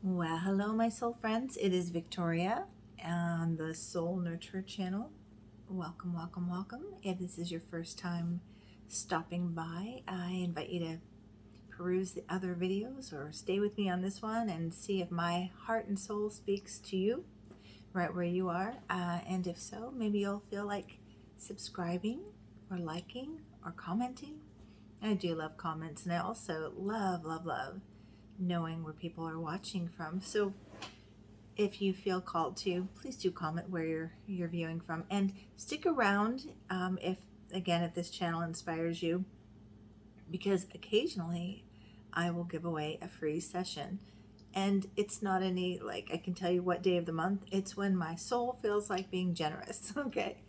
Well, hello, my soul friends. It is Victoria on the Soul Nurture channel. Welcome, welcome, welcome. If this is your first time stopping by, I invite you to peruse the other videos or stay with me on this one and see if my heart and soul speaks to you right where you are. And if so, maybe you'll feel like subscribing or liking or commenting. I do love comments, and I also love, love, love knowing where people are watching from. So if you feel called to, please do comment where you're viewing from, and stick around if this channel inspires you, because occasionally I will give away a free session. And it's not any, like, I can tell you what day of the month. It's when my soul feels like being generous. Okay,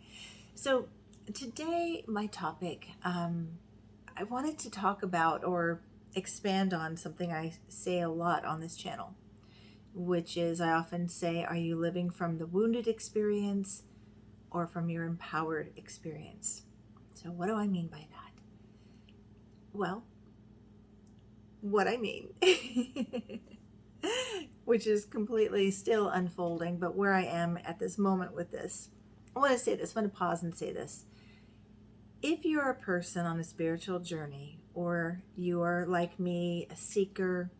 so today my topic, I wanted to talk about or expand on something I say a lot on this channel, which is, I often say, are you living from the wounded experience or from your empowered experience? So what do I mean by that? Well, what I mean, which is completely still unfolding, but where I am at this moment with this, I want to say this, I want to pause and say this. If you're a person on a spiritual journey, or you are like me, a seeker,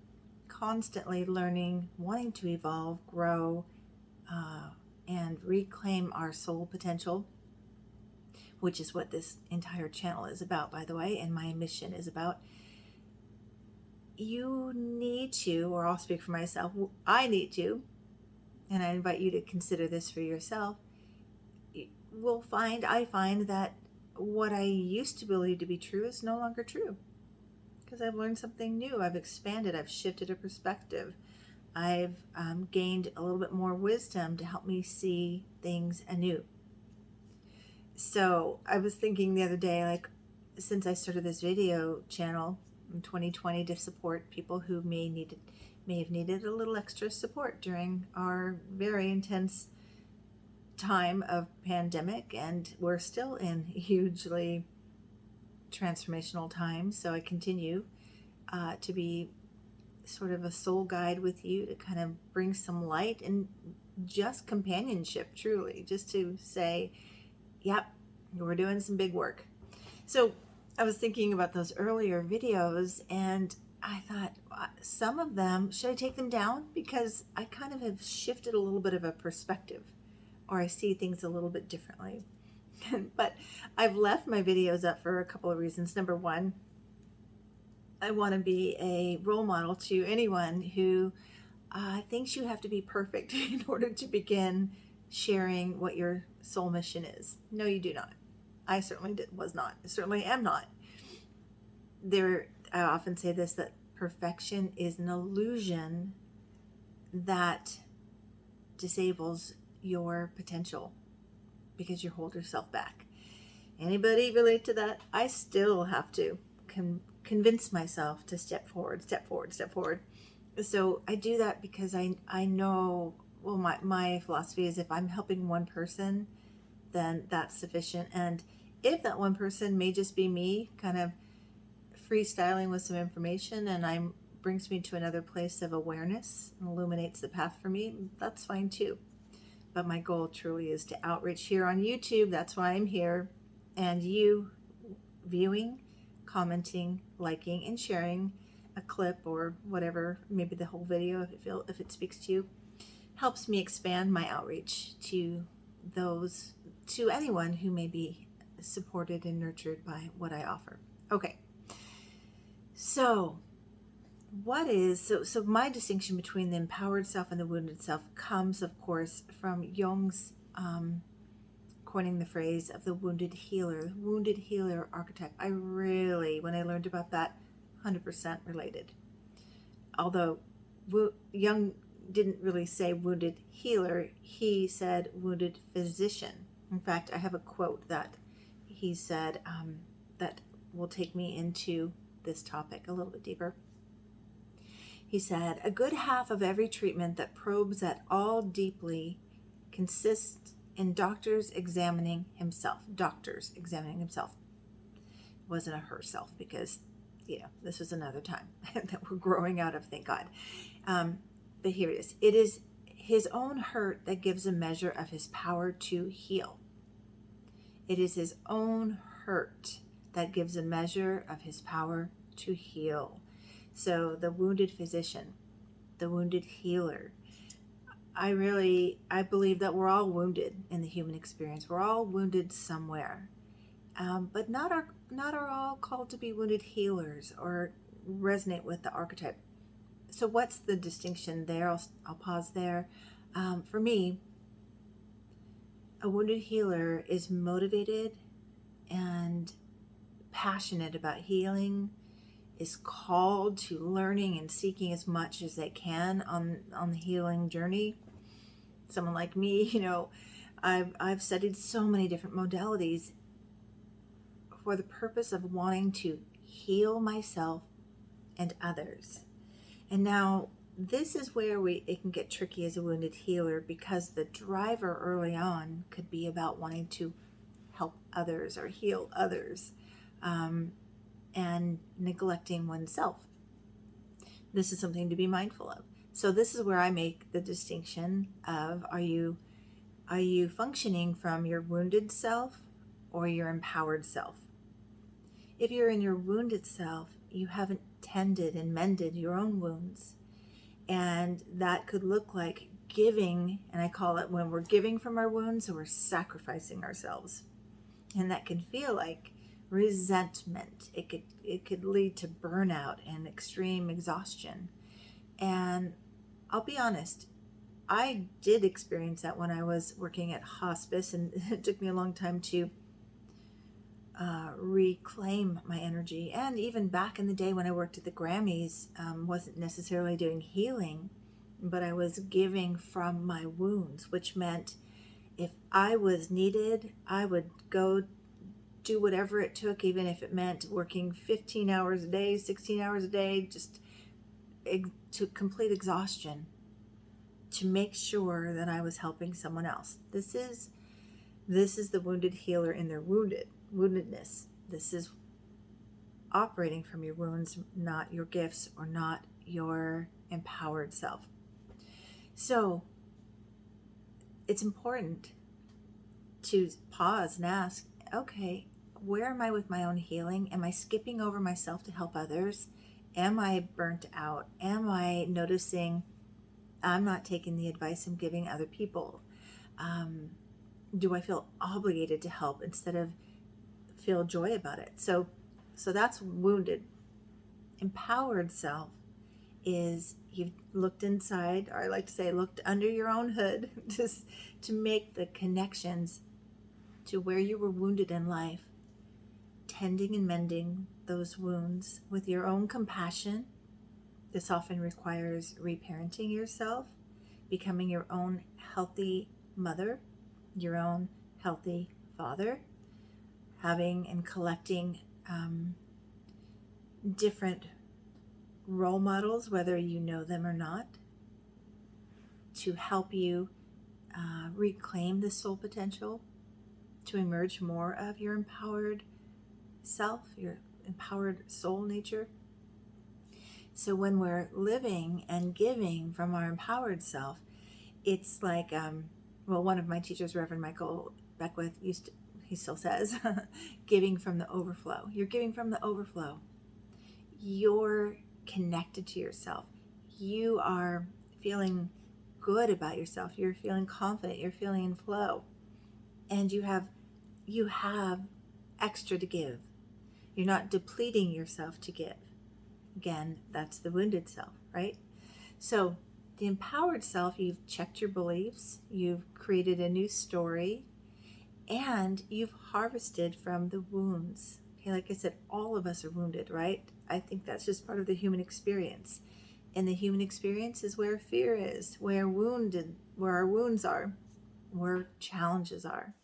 constantly learning, wanting to evolve, grow, and reclaim our soul potential, which is what this entire channel is about, by the way, and my mission is about, you need to, or I'll speak for myself, I need to, and I invite you to consider this for yourself, I find that what I used to believe to be true is no longer true, because I've learned something new. I've expanded, I've shifted a perspective, I've gained a little bit more wisdom to help me see things anew. So I was thinking the other day, like, since I started this video channel in 2020 to support people who may have needed a little extra support during our very intense time of pandemic, and we're still in hugely transformational times. So I continue to be sort of a soul guide with you to kind of bring some light and just companionship, truly, just to say, yep, we're doing some big work. So I was thinking about those earlier videos, and I thought, some of them, should I take them down? Because I kind of have shifted a little bit of a perspective, or I see things a little bit differently. But I've left my videos up for a couple of reasons. Number one, I want to be a role model to anyone who thinks you have to be perfect in order to begin sharing what your soul mission is. No, you do not. I certainly was not. I certainly am not. I often say this, that perfection is an illusion that disables your potential because you hold yourself back. Anybody relate to that? I still have to convince myself to step forward, step forward, step forward. So I do that because I know, well, my philosophy is, if I'm helping one person, then that's sufficient. And if that one person may just be me kind of freestyling with some information, and brings me to another place of awareness and illuminates the path for me, that's fine too. But my goal truly is to outreach here on YouTube. That's why I'm here. And you viewing, commenting, liking, and sharing a clip or whatever, maybe the whole video if it speaks to you, helps me expand my outreach to anyone who may be supported and nurtured by what I offer. Okay. So so my distinction between the empowered self and the wounded self comes, of course, from Jung's coining the phrase of the wounded healer archetype. I really, when I learned about that, 100% related. Although Jung didn't really say wounded healer, he said wounded physician. In fact, I have a quote that he said that will take me into this topic a little bit deeper. He said, a good half of every treatment that probes at all deeply consists in doctors examining himself. Wasn't a herself, because, this was another time that we're growing out of, thank God. But here it is. It is his own hurt that gives a measure of his power to heal. It is his own hurt that gives a measure of his power to heal. So the wounded physician, the wounded healer. I believe that we're all wounded in the human experience. We're all wounded somewhere. But not are all called to be wounded healers or resonate with the archetype. So what's the distinction there? I'll pause there. For me, a wounded healer is motivated and passionate about healing, is called to learning and seeking as much as they can on the healing journey. Someone like me, I've studied so many different modalities for the purpose of wanting to heal myself and others. And now this is where it can get tricky as a wounded healer, because the driver early on could be about wanting to help others or heal others, and neglecting oneself. This is something to be mindful of. So this is where I make the distinction of, are you functioning from your wounded self or your empowered self? If you're in your wounded self, you haven't tended and mended your own wounds. And that could look like giving, and I call it, when we're giving from our wounds, so we're sacrificing ourselves. And that can feel like resentment. It could lead to burnout and extreme exhaustion. And I'll be honest, I did experience that when I was working at hospice, and it took me a long time to reclaim my energy. And even back in the day when I worked at the Grammys, wasn't necessarily doing healing, but I was giving from my wounds, which meant if I was needed, I would go do whatever it took, even if it meant working 15 hours a day, 16 hours a day, just to complete exhaustion, to make sure that I was helping someone else. This is the wounded healer in their woundedness. This is operating from your wounds, not your gifts or not your empowered self. So it's important to pause and ask, okay, where am I with my own healing? Am I skipping over myself to help others? Am I burnt out? Am I noticing I'm not taking the advice I'm giving other people? Do I feel obligated to help instead of feel joy about it? So that's wounded. Empowered self is you've looked inside, or I like to say looked under your own hood, just to make the connections to where you were wounded in life, tending and mending those wounds with your own compassion. This often requires reparenting yourself, becoming your own healthy mother, your own healthy father, having and collecting different role models, whether you know them or not, to help you reclaim the soul potential, to emerge more of your empowered self, your empowered soul nature. So when we're living and giving from our empowered self, it's like, one of my teachers, Reverend Michael Beckwith, he still says, giving from the overflow. You're giving from the overflow. You're connected to yourself. You are feeling good about yourself. You're feeling confident. You're feeling in flow. And you have extra to give. You're not depleting yourself to give. Again, that's the wounded self, right? So the empowered self, you've checked your beliefs, you've created a new story, and you've harvested from the wounds. Okay, like I said, all of us are wounded, right? I think that's just part of the human experience. And the human experience is where fear is, where our wounds are, where challenges are.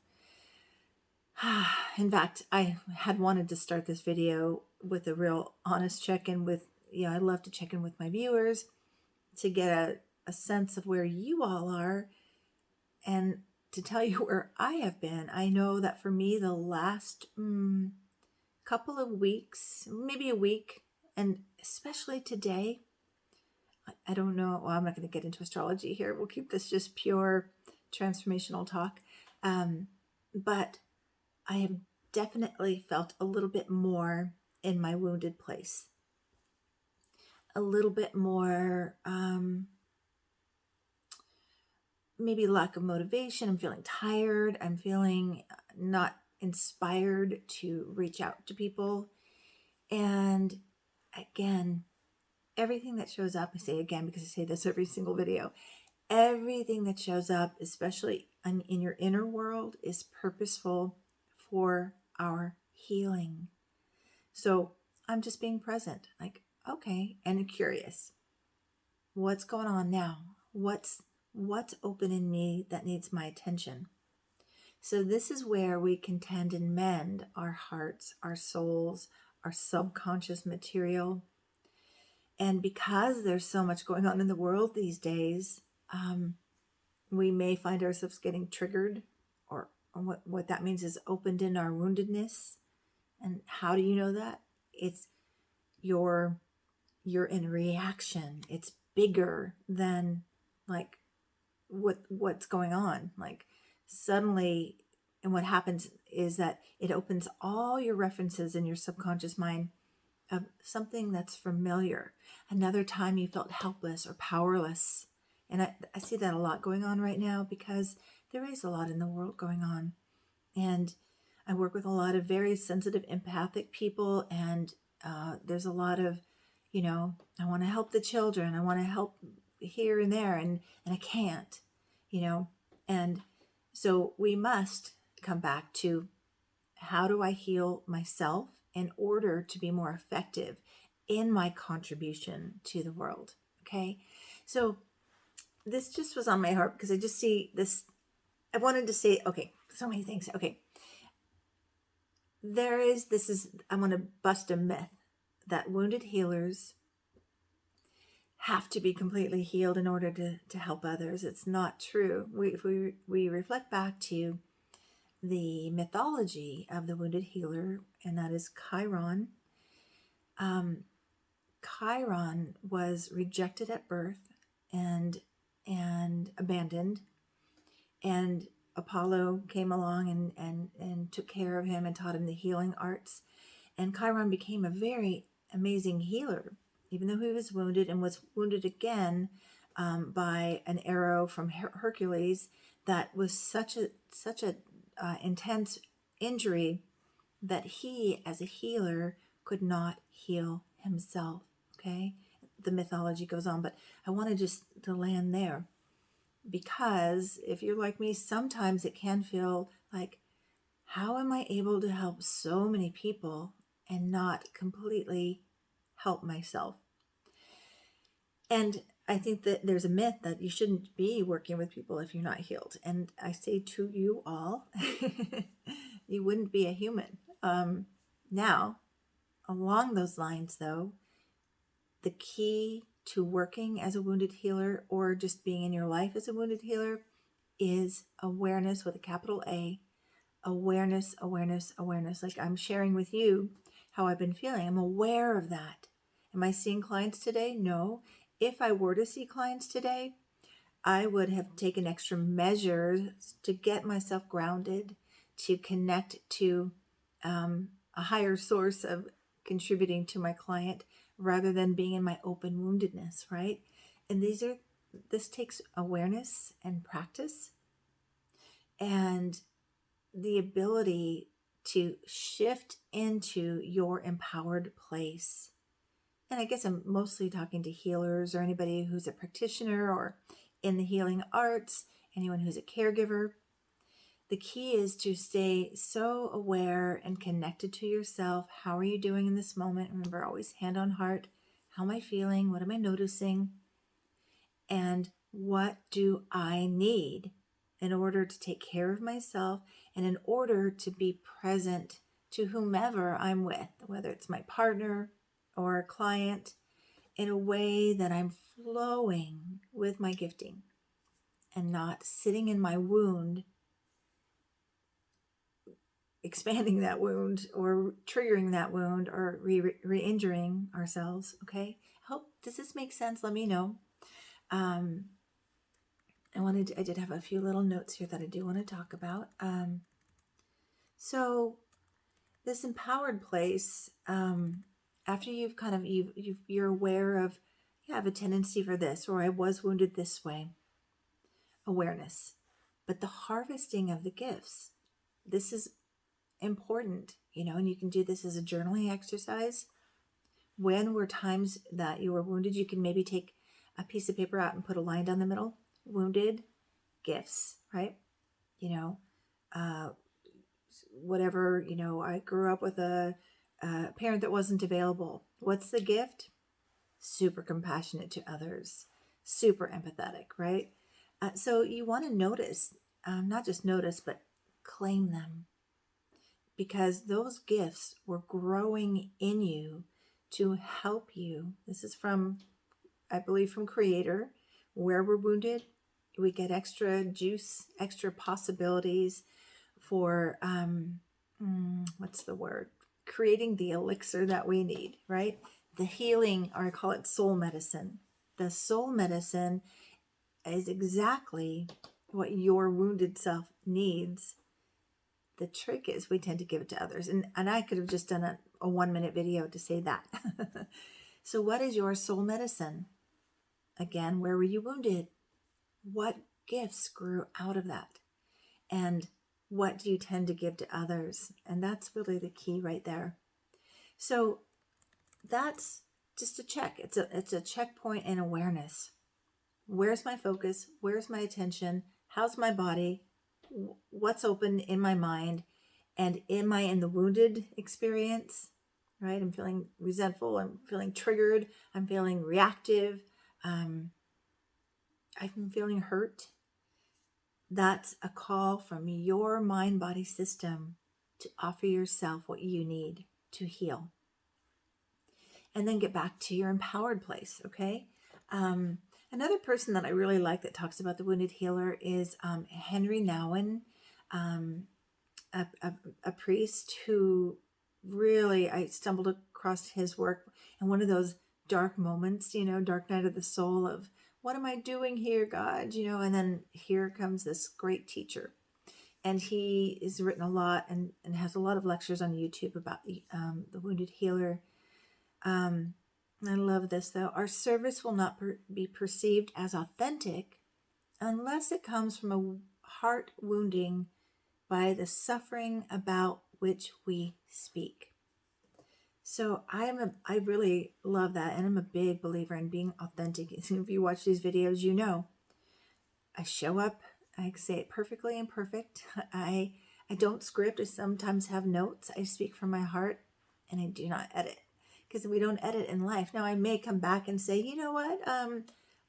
In fact, I had wanted to start this video with a real honest check-in with, I love to check in with my viewers to get a sense of where you all are and to tell you where I have been. I know that for me, the last couple of weeks, maybe a week, and especially today, I don't know. Well, I'm not going to get into astrology here. We'll keep this just pure transformational talk. But I have definitely felt a little bit more in my wounded place, a little bit more, maybe lack of motivation. I'm feeling tired. I'm feeling not inspired to reach out to people. And again, everything that shows up, I say again because I say this every single video, everything that shows up, especially in your inner world, is purposeful for our healing. So I'm just being present, like, okay, and curious. What's going on now? What's open in me that needs my attention? So this is where we can tend and mend our hearts, our souls, our subconscious material. And because there's so much going on in the world these days, we may find ourselves getting triggered, or what that means is opened in our woundedness. And how do you know that? It's you're in reaction. It's bigger than like what's going on. Like suddenly, and what happens is that it opens all your references in your subconscious mind of something that's familiar. Another time you felt helpless or powerless. And I see that a lot going on right now because there is a lot in the world going on. And I work with a lot of very sensitive, empathic people. And there's a lot of, I want to help the children. I want to help here and there. And I can't, And so we must come back to, how do I heal myself in order to be more effective in my contribution to the world? Okay. So this just was on my heart because I just see this. I wanted to say, okay, so many things. Okay. I want to bust a myth that wounded healers have to be completely healed in order to help others. It's not true. If we reflect back to the mythology of the wounded healer, and that is Chiron. Chiron was rejected at birth and abandoned, and Apollo came along and took care of him and taught him the healing arts, and Chiron became a very amazing healer, even though he was wounded and was wounded again by an arrow from Hercules that was such a intense injury that he, as a healer, could not heal himself. Okay, the mythology goes on, but I wanted just to land there because if you're like me, sometimes it can feel like, how am I able to help so many people and not completely help myself? And I think that there's a myth that you shouldn't be working with people if you're not healed. And I say to you all, you wouldn't be a human. Now, along those lines, though, the key to working as a wounded healer or just being in your life as a wounded healer is awareness with a capital A. Awareness, awareness, awareness. Like I'm sharing with you how I've been feeling. I'm aware of that. Am I seeing clients today? No. If I were to see clients today, I would have taken extra measures to get myself grounded, to connect to a higher source of contributing to my client rather than being in my open woundedness, right? And this takes awareness and practice and the ability to shift into your empowered place. And I guess I'm mostly talking to healers or anybody who's a practitioner or in the healing arts, anyone who's a caregiver. The key is to stay so aware and connected to yourself. How are you doing in this moment? Remember, always hand on heart. How am I feeling? What am I noticing? And what do I need in order to take care of myself and in order to be present to whomever I'm with, whether it's my partner or a client, in a way that I'm flowing with my gifting and not sitting in my wound, expanding that wound or triggering that wound or re-injuring ourselves. Okay. Does this make sense? Let me know. I did have a few little notes here that I do want to talk about. So this empowered place, after you've kind of, you're aware of, I have a tendency for this, or I was wounded this way, awareness. But the harvesting of the gifts, this is important, and you can do this as a journaling exercise. When were times that you were wounded, you can maybe take a piece of paper out and put a line down the middle. Wounded gifts, right? Whatever, I grew up with a parent that wasn't available. What's the gift? Super compassionate to others, super empathetic, right? So you want to notice, not just notice, but claim them, because those gifts were growing in you to help you. This is from, I believe, from Creator. Where we're wounded, we get extra juice, extra possibilities for, what's the word? Creating the elixir that we need, right? The healing, or I call it soul medicine. The soul medicine is exactly what your wounded self needs. The trick is we tend to give it to others. And I could have just done a 1-minute video to say that. So what is your soul medicine? Again, where were you wounded? What gifts grew out of that? And what do you tend to give to others? And that's really the key right there. So that's just a check. It's a checkpoint in awareness. Where's my focus? Where's my attention? How's my body? What's open in my mind? And am I in the wounded experience? Right? I'm feeling resentful. I'm feeling triggered. I'm feeling reactive. I'm feeling hurt. That's a call from your mind-body system to offer yourself what you need to heal. And then get back to your empowered place, okay? Another person that I really like that talks about the wounded healer is Henry Nouwen, a priest who really, I stumbled across his work in one of those dark moments, dark night of the soul of, what am I doing here, God? And then here comes this great teacher. And he has written a lot and has a lot of lectures on YouTube about the wounded healer. I love this, though. Our service will not be perceived as authentic unless it comes from a heart wounding by the suffering about which we speak. So I really love that, and I'm a big believer in being authentic. If you watch these videos, I show up, I say it perfectly imperfect. I don't script. I sometimes have notes. I speak from my heart, and I do not edit, because we don't edit in life. Now I may come back and say, you know what, I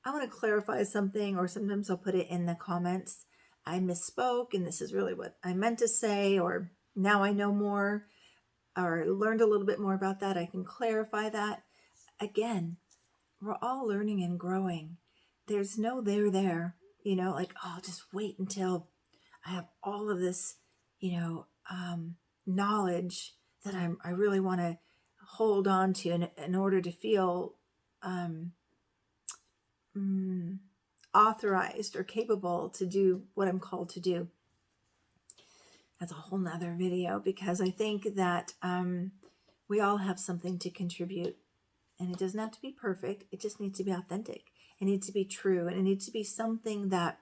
want to clarify something, or sometimes I'll put it in the comments. I misspoke, and this is really what I meant to say, or now I know more, or learned a little bit more about that. I can clarify that. Again, we're all learning and growing. There's no there, like, oh, just wait until I have all of this, knowledge that I really want to hold on to in order to feel authorized or capable to do what I'm called to do. That's a whole nother video, because I think that we all have something to contribute, and it doesn't have to be perfect. It just needs to be authentic. It needs to be true, and it needs to be something that,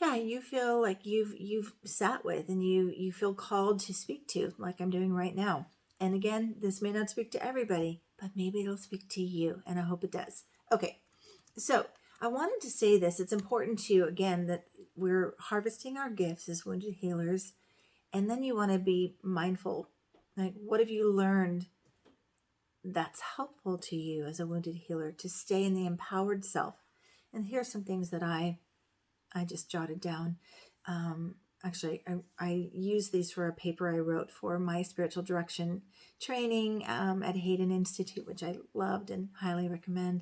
you feel like you've sat with, and you feel called to speak to, like I'm doing right now. And again, this may not speak to everybody, but maybe it'll speak to you, and I hope it does. Okay, so I wanted to say this. It's important to, again, that we're harvesting our gifts as wounded healers, and then you want to be mindful. Like, what have you learned that's helpful to you as a wounded healer to stay in the empowered self? And here's some things that I just jotted down. Actually, I used these for a paper I wrote for my spiritual direction training at Hayden Institute, which I loved and highly recommend.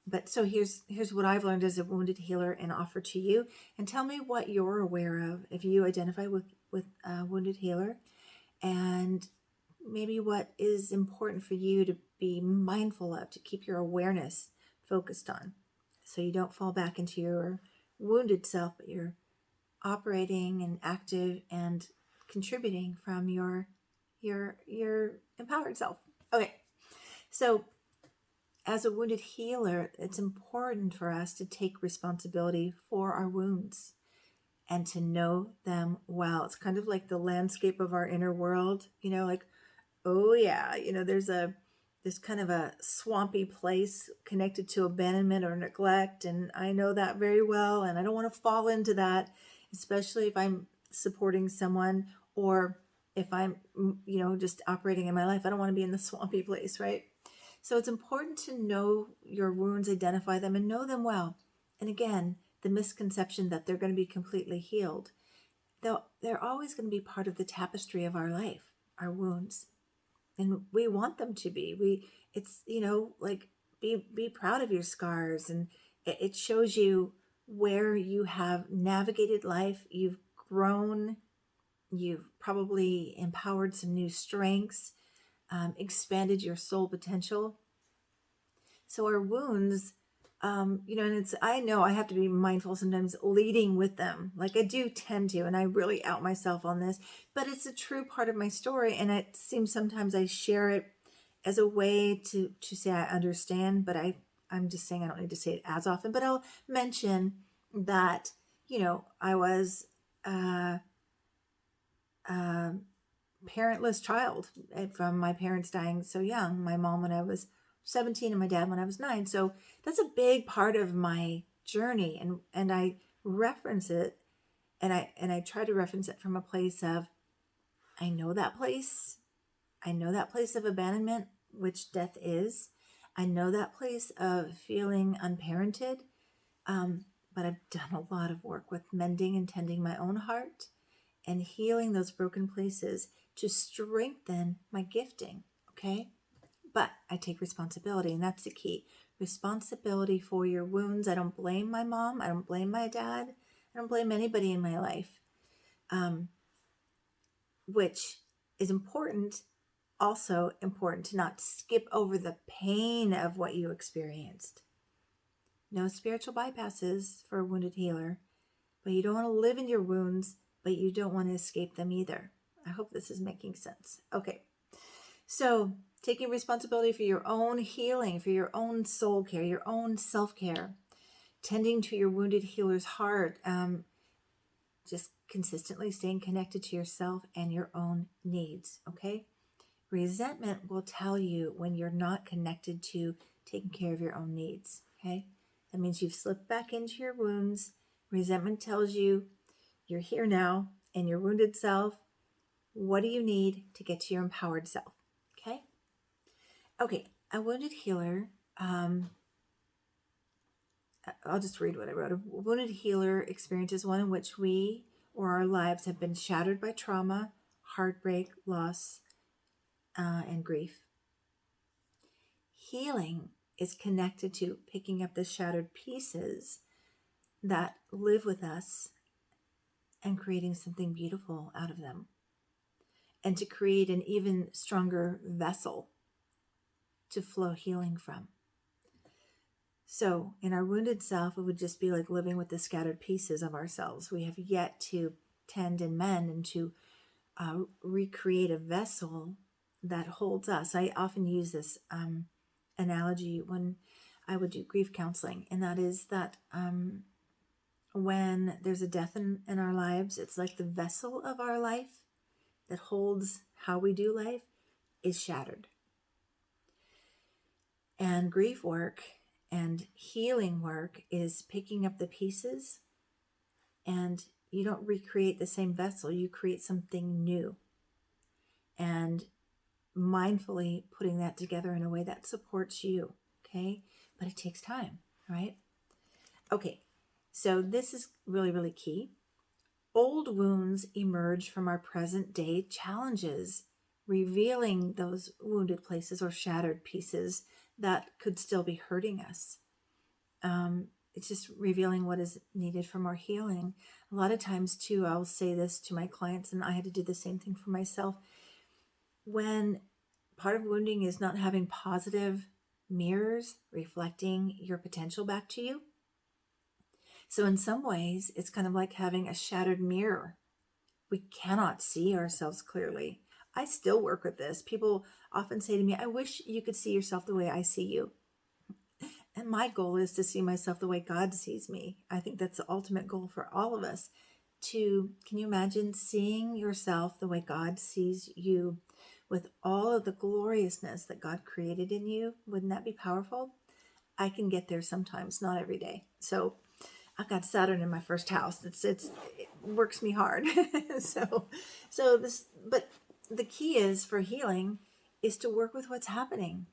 But so here's what I've learned as a wounded healer and offer to you. And tell me what you're aware of if you identify with a wounded healer. And maybe what is important for you to be mindful of, to keep your awareness focused on, so you don't fall back into your wounded self, but you're operating and active and contributing from your empowered self. Okay, so as a wounded healer, it's important for us to take responsibility for our wounds and to know them well. It's kind of like the landscape of our inner world, like, oh yeah, there's kind of a swampy place connected to abandonment or neglect, and I know that very well, and I don't want to fall into that, especially if I'm supporting someone, or if I'm just operating in my life. I don't want to be in the swampy place, right? So it's important to know your wounds, identify them, and know them well. And again, the misconception that they're going to be completely healed, though they're always going to be part of the tapestry of our life, our wounds. And we want them to be. It's like, be proud of your scars, and it shows you where you have navigated life. You've grown. You've probably empowered some new strengths, expanded your soul potential. So our wounds, and I know I have to be mindful sometimes leading with them. Like I do tend to, and I really out myself on this, but it's a true part of my story. And it seems sometimes I share it as a way to say I understand, but I'm just saying I don't need to say it as often, but I'll mention that, I was parentless child from my parents dying so young. My mom when I was 17 and my dad when I was 9. So that's a big part of my journey, and I reference it, and I try to reference it from a place of I know that place. I know that place of abandonment, which death is. I know that place of feeling unparented. But I've done a lot of work with mending and tending my own heart and healing those broken places to strengthen my gifting. Okay. But I take responsibility, and that's the key. Responsibility for your wounds. I don't blame my mom. I don't blame my dad. I don't blame anybody in my life, which is important. Also important to not skip over the pain of what you experienced. No spiritual bypasses for a wounded healer, but you don't want to live in your wounds, but you don't want to escape them either. I hope this is making sense. Okay. So taking responsibility for your own healing, for your own soul care, your own self-care, tending to your wounded healer's heart, just consistently staying connected to yourself and your own needs, okay? Resentment will tell you when you're not connected to taking care of your own needs, okay? That means you've slipped back into your wounds. Resentment tells you you're here now in your wounded self. What do you need to get to your empowered self, okay? Okay, a wounded healer, I'll just read what I wrote. A wounded healer experiences one in which we or our lives have been shattered by trauma, heartbreak, loss, and grief. Healing is connected to picking up the shattered pieces that live with us and creating something beautiful out of them, and to create an even stronger vessel to flow healing from. So in our wounded self, it would just be like living with the scattered pieces of ourselves. We have yet to tend and mend and to recreate a vessel that holds us. I often use this analogy when I would do grief counseling, and that is that when there's a death in our lives, it's like the vessel of our life that holds how we do life is shattered. And grief work and healing work is picking up the pieces, and you don't recreate the same vessel, you create something new. And mindfully putting that together in a way that supports you, okay? But it takes time, right? Okay, so this is really, really key. Old wounds emerge from our present day challenges, revealing those wounded places or shattered pieces that could still be hurting us. It's just revealing what is needed for more healing. A lot of times too, I'll say this to my clients, and I had to do the same thing for myself. when part of wounding is not having positive mirrors reflecting your potential back to you. So in some ways, it's kind of like having a shattered mirror. We cannot see ourselves clearly. I still work with this. People often say to me, I wish you could see yourself the way I see you. And my goal is to see myself the way God sees me. I think that's the ultimate goal for all of us. Can you imagine seeing yourself the way God sees you with all of the gloriousness that God created in you? Wouldn't that be powerful? I can get there sometimes, not every day. So I've got Saturn in my first house. It works me hard. But the key is for healing is to work with what's happening.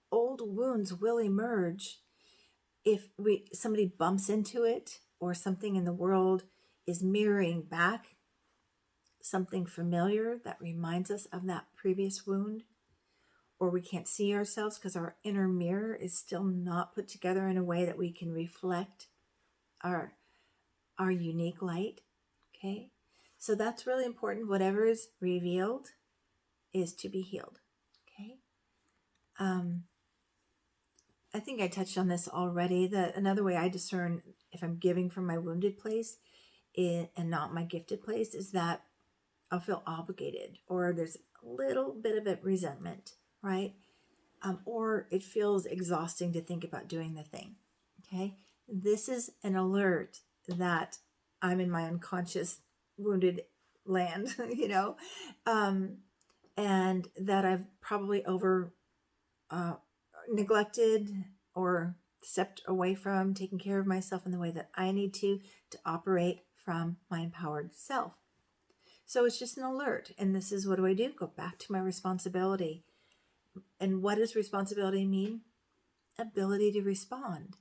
Old wounds will emerge if somebody bumps into it, or something in the world is mirroring back something familiar that reminds us of that previous wound, or we can't see ourselves because our inner mirror is still not put together in a way that we can reflect our unique light. Okay, so that's really important. Whatever is revealed is to be healed. Okay. I think I touched on this already. Another way I discern if I'm giving from my wounded place and not my gifted place is that I'll feel obligated, or there's a little bit of a resentment, right? Or it feels exhausting to think about doing the thing. Okay, this is an alert that I'm in my unconscious wounded land, and that I've probably neglected or stepped away from taking care of myself in the way that I need to operate from my empowered self. So it's just an alert. And this is, what do I do? Go back to my responsibility. And what does responsibility mean? Ability to respond.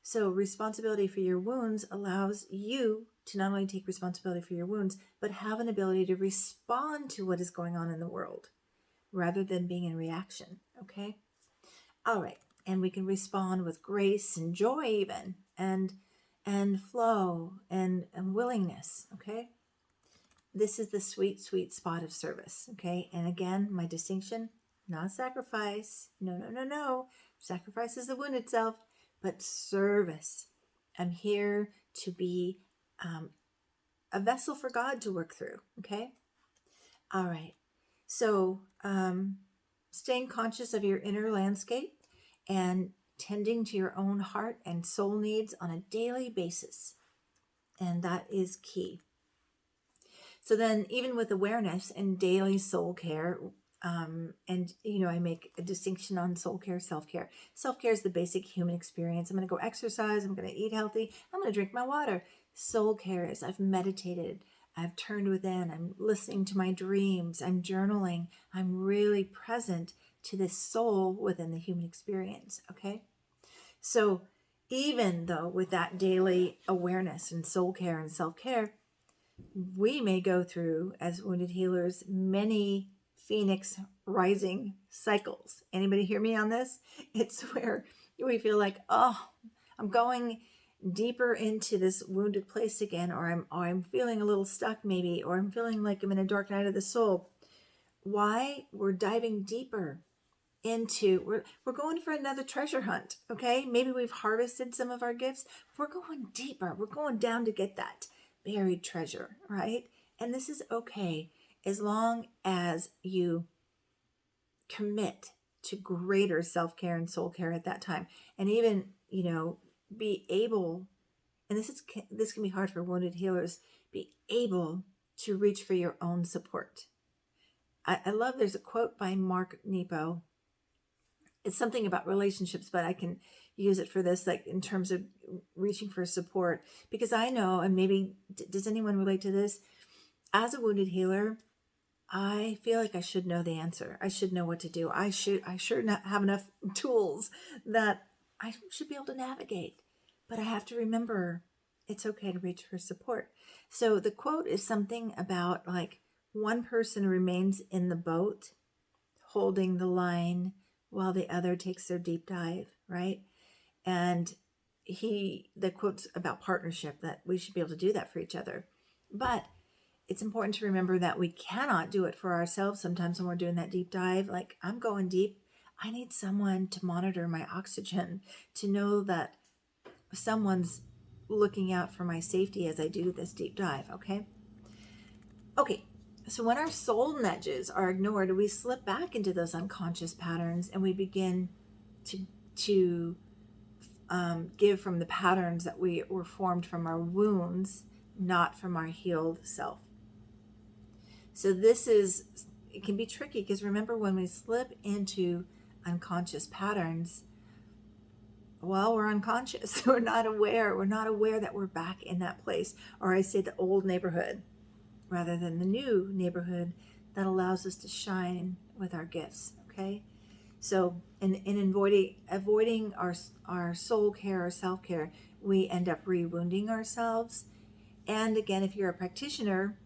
So responsibility for your wounds allows you to not only take responsibility for your wounds, but have an ability to respond to what is going on in the world rather than being in reaction. Okay? All right. And we can respond with grace and joy even, and flow and willingness. Okay? This is the sweet, sweet spot of service. Okay? And again, my distinction, not sacrifice. No. Sacrifice is the wounded self, but service. I'm here to be a vessel for God to work through. Okay? All right. So staying conscious of your inner landscape and tending to your own heart and soul needs on a daily basis. And that is key. So then, even with awareness and daily soul care, I make a distinction on soul care, self-care. Self-care is the basic human experience. I'm going to go exercise. I'm going to eat healthy. I'm going to drink my water. Soul care is I've meditated. I've turned within. I'm listening to my dreams. I'm journaling. I'm really present to this soul within the human experience. Okay. So even though with that daily awareness and soul care and self-care, we may go through, as wounded healers, many phoenix rising cycles. Anybody hear me on this? It's where we feel like, oh, I'm going deeper into this wounded place again, or I'm feeling a little stuck maybe, or I'm feeling like I'm in a dark night of the soul. Why? We're diving deeper into, we're going for another treasure hunt. Okay, maybe we've harvested some of our gifts. We're going deeper. We're going down to get that buried treasure, right? And this is okay as long as you commit to greater self-care and soul care at that time. And even, be able, and this can be hard for wounded healers, be able to reach for your own support. I love, there's a quote by Mark Nepo. It's something about relationships, but I can use it for this, like in terms of reaching for support, because I know, and maybe does anyone relate to this? As a wounded healer, I feel like I should know the answer. I should know what to do. I should not have enough tools that I should be able to navigate, but I have to remember it's okay to reach for support. So the quote is something about like one person remains in the boat holding the line while the other takes their deep dive, right? And the quote's about partnership, that we should be able to do that for each other. But it's important to remember that we cannot do it for ourselves. Sometimes when we're doing that deep dive, like I'm going deep, I need someone to monitor my oxygen, to know that someone's looking out for my safety as I do this deep dive, okay? Okay, so when our soul nudges are ignored, we slip back into those unconscious patterns and we begin to give from the patterns that we were formed from our wounds, not from our healed self. So it can be tricky because remember, when we slip into unconscious patterns, well, we're unconscious. We're not aware. We're not aware that we're back in that place. Or I say the old neighborhood rather than the new neighborhood that allows us to shine with our gifts, okay? So in avoiding our soul care or self-care, we end up re-wounding ourselves. And again, if you're a practitioner,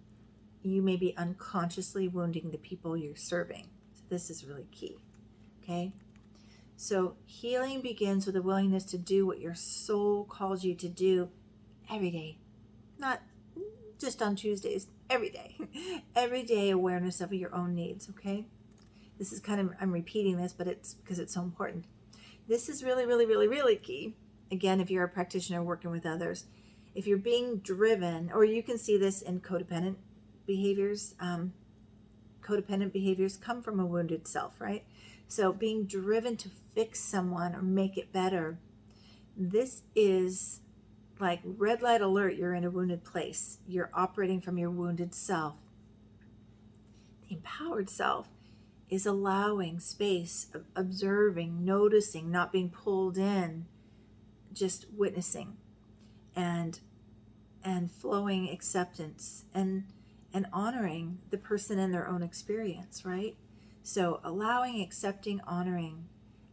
you may be unconsciously wounding the people you're serving. So this is really key, okay? So healing begins with a willingness to do what your soul calls you to do every day, not just on Tuesdays, every day. Every day awareness of your own needs, okay? This is I'm repeating this, but it's because it's so important. This is really, really, really, really key. Again, if you're a practitioner working with others, if you're being driven, or you can see this in codependent behaviors. Codependent behaviors come from a wounded self, right? So being driven to fix someone or make it better, this is like red light alert. You're in a wounded place. You're operating from your wounded self. The empowered self is allowing space, observing, noticing, not being pulled in, just witnessing and flowing acceptance and honoring the person and their own experience, right? So allowing, accepting, honoring,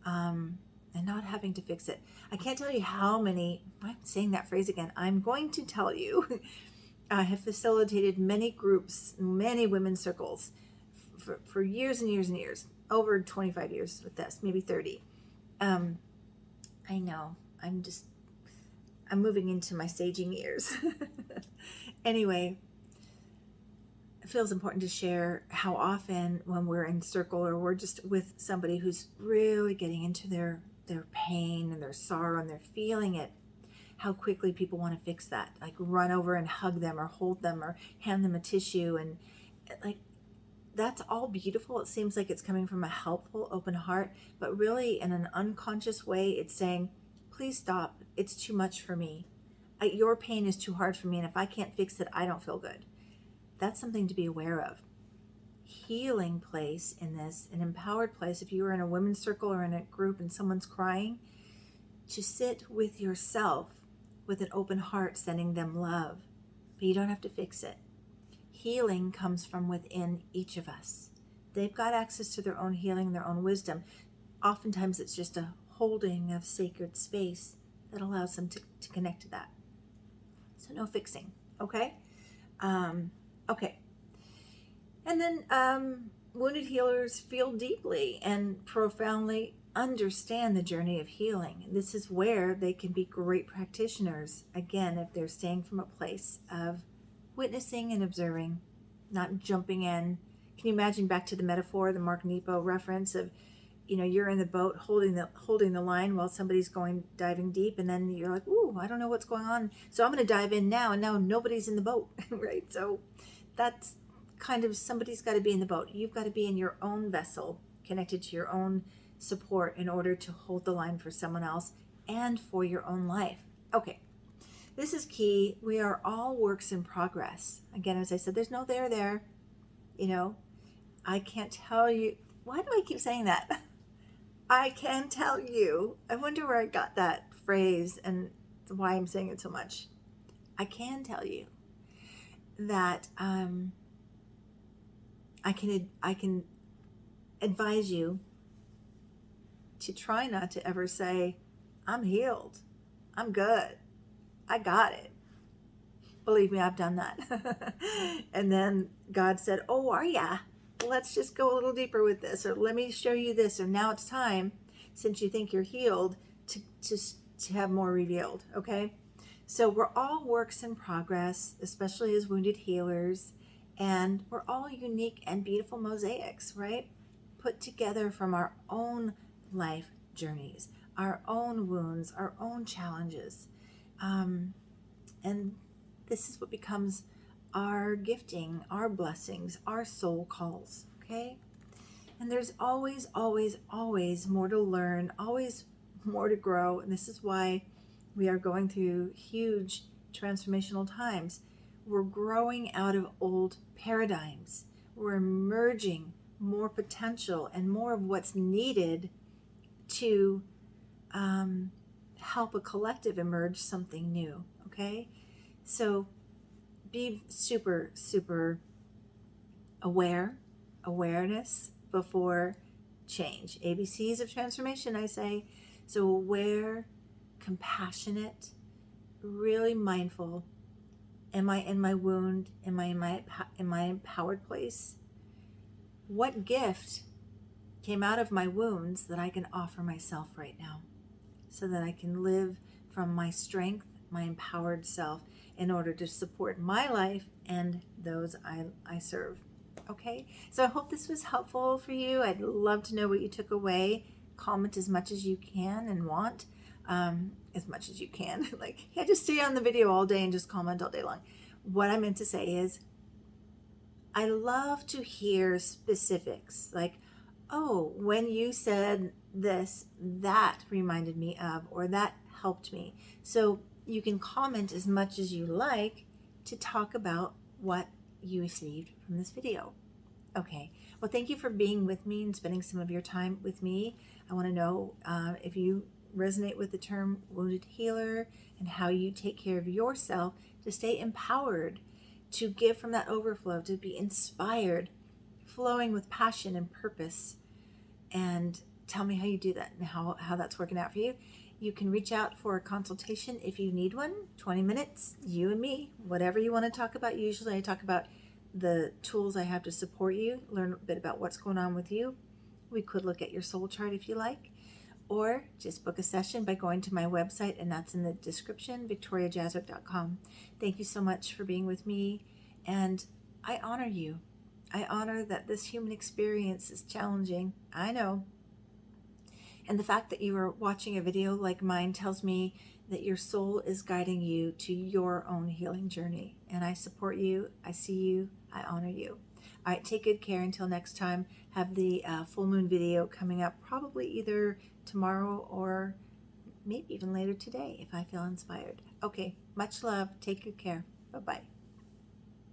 and not having to fix it. I can't tell you how many, I'm saying that phrase again, I'm going to tell you, I have facilitated many groups, many women's circles for years and years and years, over 25 years with this, maybe 30. I know, I'm moving into my saging years. Anyway, it feels important to share how often when we're in circle or we're just with somebody who's really getting into their pain and their sorrow and they're feeling it, how quickly people want to fix that, like run over and hug them or hold them or hand them a tissue. And like, that's all beautiful. It seems like it's coming from a helpful, open heart, but really in an unconscious way, it's saying, please stop. It's too much for me. Your pain is too hard for me. And if I can't fix it, I don't feel good. That's something to be aware of. Healing place in this, an empowered place. If you are in a women's circle or in a group and someone's crying, to sit with yourself with an open heart, sending them love, but you don't have to fix it. Healing comes from within each of us. They've got access to their own healing, their own wisdom. Oftentimes it's just a holding of sacred space that allows them to connect to that. So no fixing, okay? Okay. And then wounded healers feel deeply and profoundly understand the journey of healing. This is where they can be great practitioners, again, if they're staying from a place of witnessing and observing, not jumping in. Can you imagine, back to the metaphor, the Mark Nepo reference of, you're in the boat holding the line while somebody's diving deep, and then you're like, ooh, I don't know what's going on, so I'm going to dive in now, and now nobody's in the boat, right? So that's kind of, somebody's got to be in the boat. You've got to be in your own vessel, connected to your own support in order to hold the line for someone else and for your own life. Okay, this is key. We are all works in progress. Again, as I said, there's no there. I can't tell you. Why do I keep saying that? I can tell you. I wonder where I got that phrase and why I'm saying it so much. I can tell you that I can advise you to try not to ever say, I'm healed, I'm good, I got it. Believe me, I've done that. And then God said, oh, are ya? Let's just go a little deeper with this, or let me show you this, or now it's time, since you think you're healed, to have more revealed, okay? So we're all works in progress, especially as wounded healers, And we're all unique and beautiful mosaics, right? Put together from our own life journeys, our own wounds, our own challenges. And this is what becomes our gifting, our blessings, our soul calls, okay? And there's always, always, always more to learn, always more to grow. And this is why we are going through huge transformational times. We're growing out of old paradigms. We're emerging more potential and more of what's needed to help a collective emerge something new, okay? So be super, super awareness before change. ABCs of transformation, I say. So aware, compassionate, really mindful. Am I in my wound? Am I in my empowered place? What gift came out of my wounds that I can offer myself right now so that I can live from my strength, my empowered self, in order to support my life and those I serve? Okay, so I hope this was helpful for you. I'd love to know what you took away. Comment as much as you can and want, as much as you can. Like, yeah, just stay on the video all day and just comment all day long. What I meant to say is, I love to hear specifics, like, oh, when you said this, that reminded me of, or that helped me. So you can comment as much as you like to talk about what you received from this video. Okay, well, thank you for being with me and spending some of your time with me. I want to know if you resonate with the term wounded healer and how you take care of yourself to stay empowered, to give from that overflow, to be inspired, flowing with passion and purpose. And tell me how you do that and how that's working out for you. You can reach out for a consultation if you need one. 20 minutes, you and me, whatever you want to talk about. Usually I talk about the tools I have to support you, learn a bit about what's going on with you. We could look at your soul chart if you like, or just book a session by going to my website, and that's in the description, victoriajazwick.com. Thank you so much for being with me, and I honor you. I honor that this human experience is challenging. I know. And the fact that you are watching a video like mine tells me that your soul is guiding you to your own healing journey. And I support you. I see you. I honor you. All right, take good care until next time. Have the full moon video coming up probably either tomorrow or maybe even later today if I feel inspired. Okay, much love. Take good care. Bye-bye.